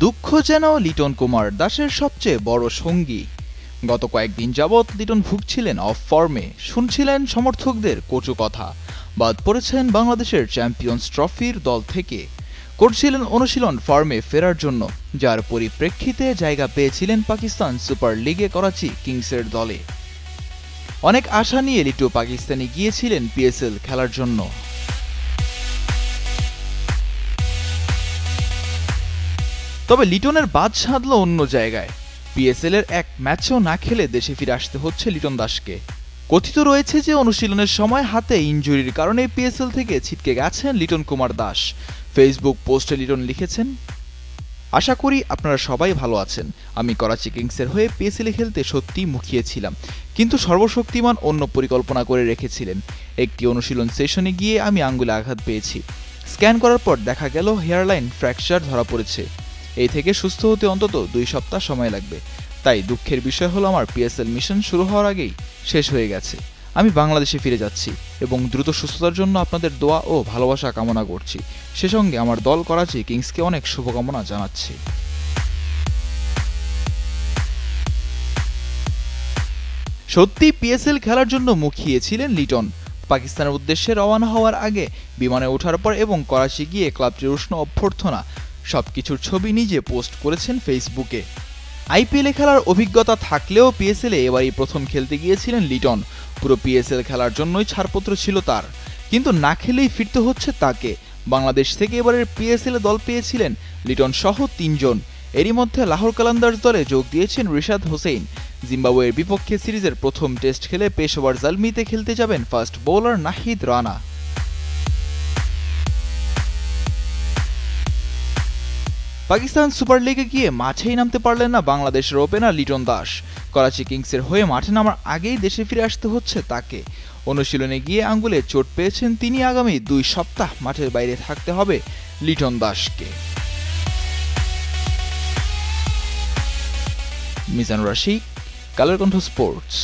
দুঃখ যেন লিটন কুমার দাসের সবচেয়ে বড় সঙ্গী। গত কয়েকদিন যাবৎ লিটন ভুগছিলেন অফ ফর্মে, শুনছিলেন সমর্থকদের কটু কথা, বাদ পড়েছেন বাংলাদেশের চ্যাম্পিয়ন্স ট্রফির দল থেকে, করছিলেন অনুশীলন ফর্মে ফেরার জন্য, যার পরিপ্রেক্ষিতে জায়গা পেয়েছিলেন পাকিস্তান সুপার লিগে করাচি কিংসের দলে। অনেক আশা নিয়ে লিটু পাকিস্তানে গিয়েছিলেন পিএসএল খেলার জন্য। তবে লিটনের বাদ সাধল অন্য জায়গায়। পিএসএল এর এক ম্যাচও না খেলে দেশে ফিরে আসতে হচ্ছে লিটন দাসকে। কথিত রয়েছে যে অনুশীলনের সময় হাতে ইনজুরির কারণে পিএসএল থেকে ছিটকে গেছেন লিটন কুমার দাস। ফেসবুক পোস্টে লিটন লিখেছেন, আশা করি আপনারা সবাই ভালো আছেন। আমি করাচি কিংসের হয়ে পিএসএলে খেলতে সত্যিই মুখিয়েছিলাম, কিন্তু সর্বশক্তিমান অন্য পরিকল্পনা করে রেখেছিলেন। একটি অনুশীলন সেশনে গিয়ে আমি আঙ্গুলে আঘাত পেয়েছি। স্ক্যান করার পর দেখা গেল হেয়ারলাইন ফ্র্যাকচার ধরা পড়েছে। এই থেকে সুস্থ হতে অন্তত 2 সপ্তাহ সময় লাগবে। তাই দুঃখের বিষয় হলো আমার পিএসএল মিশন শুরু হওয়ার আগেই শেষ হয়ে গেছে। আমি বাংলাদেশে ফিরে যাচ্ছি এবং দ্রুত সুস্থতার জন্য আপনাদের দোয়া ও ভালোবাসা কামনা করছি। সে সঙ্গে আমার দল করাচি কিংসকে অনেক শুভকামনা জানাচ্ছি। সত্যি পিএসএল খেলার জন্য মুখিয়েছিলেন লিটন। পাকিস্তানের উদ্দেশ্যে রওনা হওয়ার আগে বিমানে ওঠার পর এবং করাচি গিয়ে ক্লাবটির উষ্ণ অভ্যর্থনা সবকিছুর ছবি নিজে পোস্ট করেছেন ফেসবুকে। আইপিএলে খেলার অভিজ্ঞতা থাকলেও পিএসএলে এবারই প্রথম খেলতে গিয়েছিলেন লিটন। পুরো পিএসএল খেলার জন্যই ছাড়পত্র ছিল তার, কিন্তু না খেলেই ফিরতে হচ্ছে তাকে। বাংলাদেশ থেকে এবারের পিএসএলে দল পেয়েছিলেন লিটন সহ 3 জন। এরই মধ্যে লাহোর কালান্দার্স দলে যোগ দিয়েছেন রিশাদ হোসেন। জিম্বাবুয়ের বিপক্ষে সিরিজের প্রথম টেস্ট খেলে পেশোয়ার জালমিতে খেলতে যাবেন fast bowler Nahid Rana. Pakistan super লিগে গিয়ে মাঠেই নামতে পারলেন না বাংলাদেশের ওপেনার লিটন দাস। করাচি কিংসের হয়ে মাঠে নামার আগেই দেশে ফিরে আসতে হচ্ছে তাকে। অনুশীলনে গিয়ে আঙ্গুলে চোট পেয়েছেন তিনি। আগামী 2 সপ্তাহ মাঠের বাইরে থাকতে হবে লিটন দাসকে। মিজানুর রশিদ, কালের কণ্ঠ স্পোর্টস।